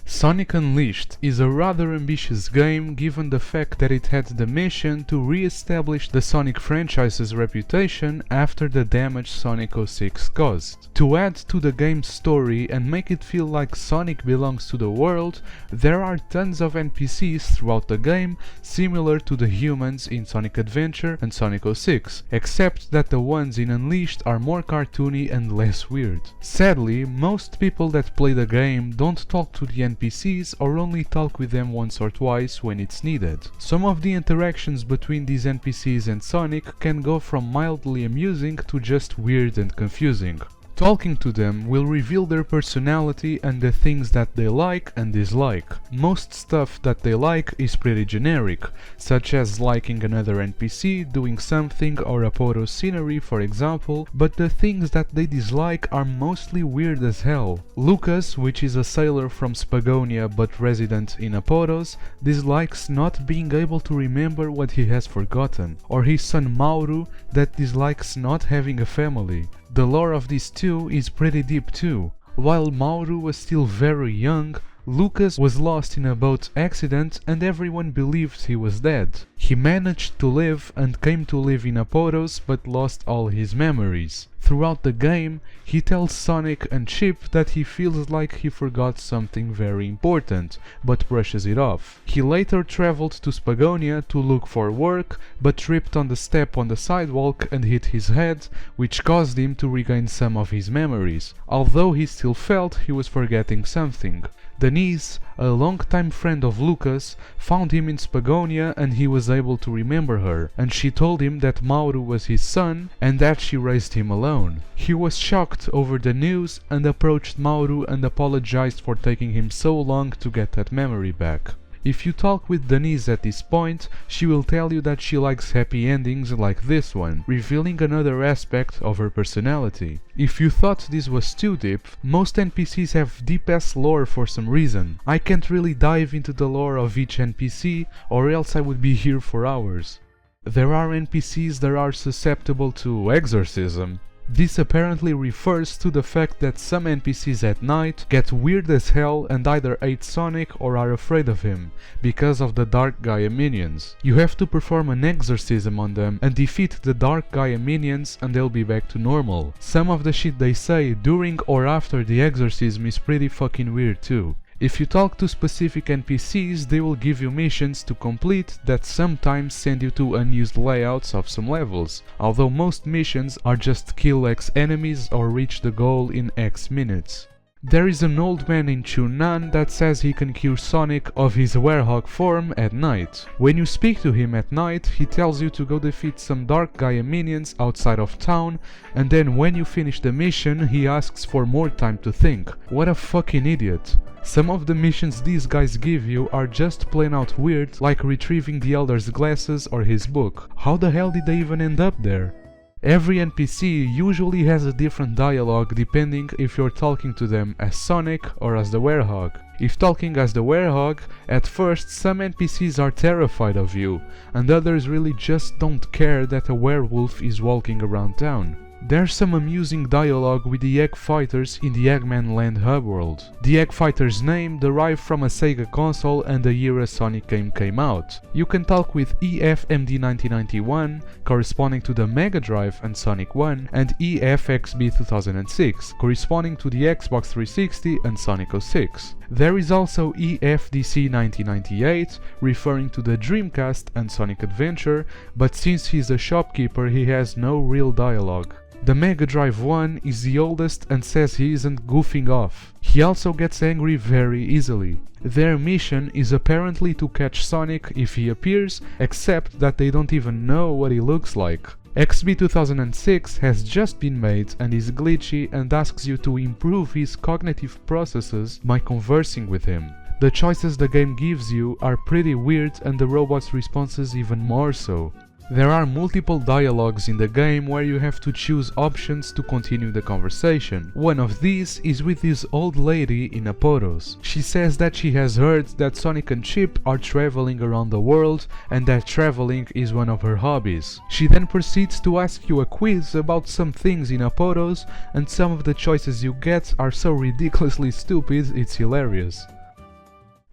Sonic Unleashed is a rather ambitious game given the fact that it had the mission to re-establish the Sonic franchise's reputation after the damage Sonic 06 caused. To add to the game's story and make it feel like Sonic belongs to the world, there are tons of NPCs throughout the game similar to the humans in Sonic Adventure and Sonic 06, except that the ones in Unleashed are more cartoony and less weird. Sadly, most people that play the game don't talk to the NPCs or only talk with them once or twice when it's needed. Some of the interactions between these NPCs and Sonic can go from mildly amusing to just weird and confusing. Talking to them will reveal their personality and the things that they like and dislike. Most stuff that they like is pretty generic, such as liking another NPC, doing something, or Apotos scenery for example, but the things that they dislike are mostly weird as hell. Lucas, which is a sailor from Spagonia but resident in Apotos, dislikes not being able to remember what he has forgotten, or his son Mauro that dislikes not having a family. The lore of these two is pretty deep too. While Mauro was still very young, Lucas was lost in a boat accident and everyone believed he was dead. He managed to live and came to live in Apotos but lost all his memories. Throughout the game, he tells Sonic and Chip that he feels like he forgot something very important, but brushes it off. He later traveled to Spagonia to look for work, but tripped on the step on the sidewalk and hit his head, which caused him to regain some of his memories, although he still felt he was forgetting something. Denise, a longtime friend of Lucas, found him in Spagonia and he was able to remember her, and she told him that Mauro was his son and that she raised him alone. He was shocked over the news and approached Mauro and apologized for taking him so long to get that memory back. If you talk with Denise at this point, she will tell you that she likes happy endings like this one, revealing another aspect of her personality. If you thought this was too deep, most NPCs have deep-ass lore for some reason. I can't really dive into the lore of each NPC, or else I would be here for hours. There are NPCs that are susceptible to exorcism. This apparently refers to the fact that some NPCs at night get weird as hell and either hate Sonic or are afraid of him, because of the Dark Gaia minions. You have to perform an exorcism on them and defeat the Dark Gaia minions and they'll be back to normal. Some of the shit they say during or after the exorcism is pretty fucking weird too. If you talk to specific NPCs, they will give you missions to complete that sometimes send you to unused layouts of some levels, although most missions are just kill X enemies or reach the goal in X minutes. There is an old man in Chun-Nan that says he can cure Sonic of his werehog form at night. When you speak to him at night, he tells you to go defeat some Dark Gaia minions outside of town, and then when you finish the mission, he asks for more time to think. What a fucking idiot. Some of the missions these guys give you are just plain out weird, like retrieving the Elder's glasses or his book. How the hell did they even end up there? Every NPC usually has a different dialogue depending if you're talking to them as Sonic or as the werehog. If talking as the werehog, at first some NPCs are terrified of you, and others really just don't care that a werewolf is walking around town. There's some amusing dialogue with the Egg Fighters in the Eggman Land hub world. The Egg Fighters' name derived from a Sega console and the year a Sonic game came out. You can talk with EFMD1991, corresponding to the Mega Drive and Sonic 1, and EFXB2006, corresponding to the Xbox 360 and Sonic 06. There is also EFDC1998, referring to the Dreamcast and Sonic Adventure, but since he's a shopkeeper he has no real dialogue. The Mega Drive 1 is the oldest and says he isn't goofing off. He also gets angry very easily. Their mission is apparently to catch Sonic if he appears, except that they don't even know what he looks like. XB2006 has just been made and is glitchy and asks you to improve his cognitive processes by conversing with him. The choices the game gives you are pretty weird and the robot's responses even more so. There are multiple dialogues in the game where you have to choose options to continue the conversation. One of these is with this old lady in Apotos. She says that she has heard that Sonic and Chip are traveling around the world and that traveling is one of her hobbies. She then proceeds to ask you a quiz about some things in Apotos, and some of the choices you get are so ridiculously stupid it's hilarious.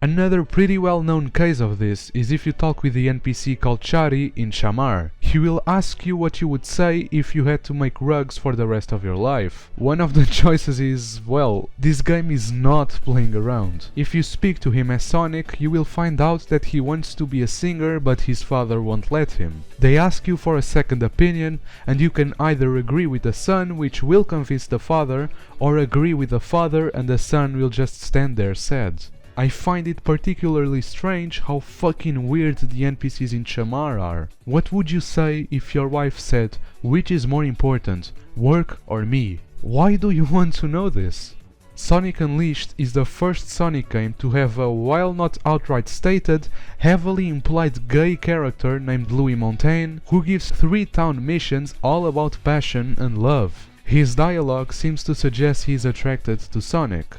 Another pretty well known case of this is if you talk with the NPC called Chari in Shamar. He will ask you what you would say if you had to make rugs for the rest of your life. One of the choices is, well, this game is not playing around. If you speak to him as Sonic, you will find out that he wants to be a singer but his father won't let him. They ask you for a second opinion, and you can either agree with the son, which will convince the father, or agree with the father and the son will just stand there sad. I find it particularly strange how fucking weird the NPCs in Shamar are. What would you say if your wife said, which is more important, work or me? Why do you want to know this? Sonic Unleashed is the first Sonic game to have a, while not outright stated, heavily implied gay character named Louis Montaigne, who gives 3 town missions all about passion and love. His dialogue seems to suggest he is attracted to Sonic.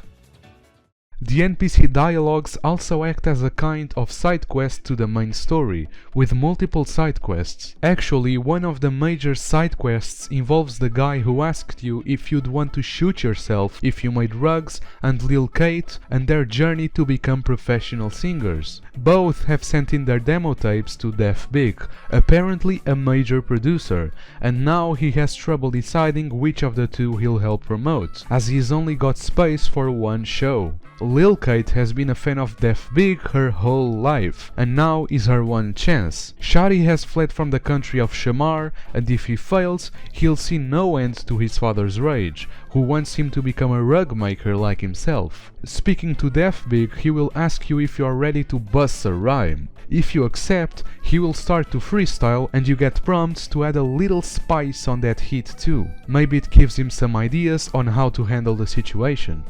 The NPC dialogues also act as a kind of side quest to the main story, with multiple side quests. Actually, one of the major side quests involves the guy who asked you if you'd want to shoot yourself if you made rugs, and Lil Kate and their journey to become professional singers. Both have sent in their demo tapes to Def Big, apparently a major producer, and now he has trouble deciding which of the two he'll help promote, as he's only got space for one show. Lil Kate has been a fan of Def Big her whole life, and now is her one chance. Shari has fled from the country of Shamar, and if he fails, he'll see no end to his father's rage, who wants him to become a rug maker like himself. Speaking to Def Big, he will ask you if you are ready to bust a rhyme. If you accept, he will start to freestyle and you get prompts to add a little spice on that hit too. Maybe it gives him some ideas on how to handle the situation.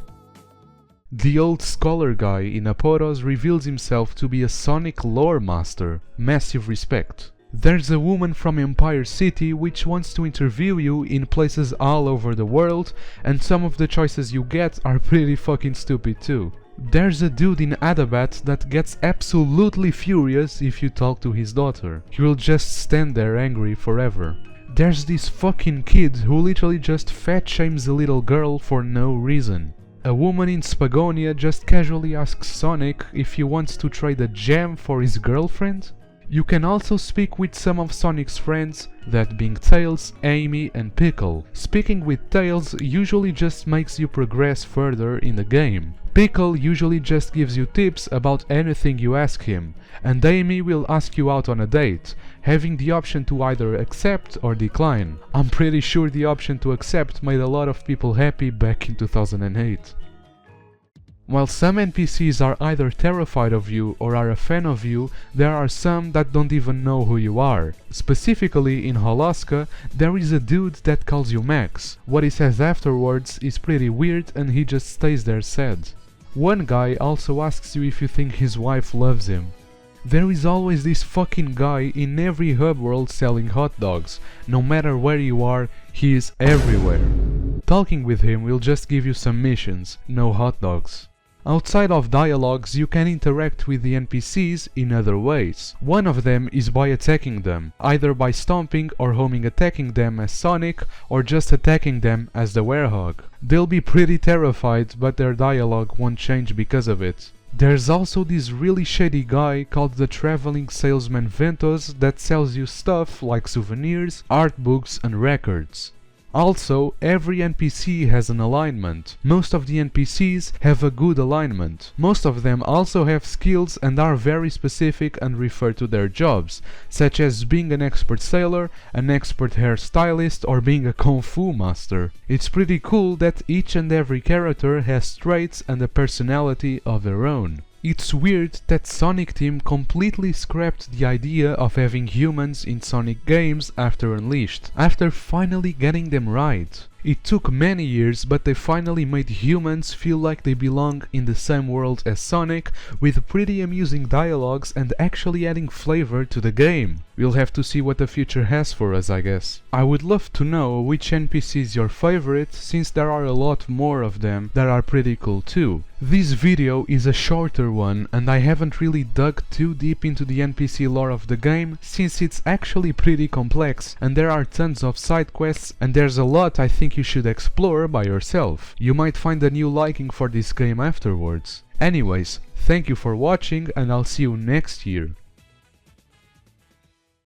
The old scholar guy in Apotos reveals himself to be a Sonic lore master. Massive respect. There's a woman from Empire City which wants to interview you in places all over the world, and some of the choices you get are pretty fucking stupid too. There's a dude in Adabat that gets absolutely furious if you talk to his daughter. He will just stand there angry forever. There's this fucking kid who literally just fat shames a little girl for no reason. A woman in Spagonia just casually asks Sonic if he wants to trade a gem for his girlfriend. You can also speak with some of Sonic's friends, that being Tails, Amy and Pickle. Speaking with Tails usually just makes you progress further in the game. Pickle usually just gives you tips about anything you ask him, and Amy will ask you out on a date, having the option to either accept or decline. I'm pretty sure the option to accept made a lot of people happy back in 2008. While some NPCs are either terrified of you or are a fan of you, there are some that don't even know who you are. Specifically in Holaska, there is a dude that calls you Max. What he says afterwards is pretty weird and he just stays there sad. One guy also asks you if you think his wife loves him. There is always this fucking guy in every hub world selling hot dogs. No matter where you are, he is everywhere. Talking with him will just give you some missions, no hot dogs. Outside of dialogues, you can interact with the NPCs in other ways. One of them is by attacking them, either by stomping or homing attacking them as Sonic, or just attacking them as the Hedgehog. They'll be pretty terrified, but their dialogue won't change because of it. There's also this really shady guy called the Traveling Salesman Ventos that sells you stuff like souvenirs, art books and records. Also, every NPC has an alignment. Most of the NPCs have a good alignment. Most of them also have skills and are very specific and refer to their jobs, such as being an expert sailor, an expert hairstylist or being a kung fu master. It's pretty cool that each and every character has traits and a personality of their own. It's weird that Sonic Team completely scrapped the idea of having humans in Sonic games after Unleashed, after finally getting them right. It took many years, but they finally made humans feel like they belong in the same world as Sonic, with pretty amusing dialogues and actually adding flavor to the game. We'll have to see what the future has for us, I guess. I would love to know which NPC is your favorite, since there are a lot more of them that are pretty cool too. This video is a shorter one and I haven't really dug too deep into the NPC lore of the game, since it's actually pretty complex and there are tons of side quests and there's a lot I think you should explore by yourself. You might find a new liking for this game afterwards. Anyways, Thank you for watching and I'll see you next year.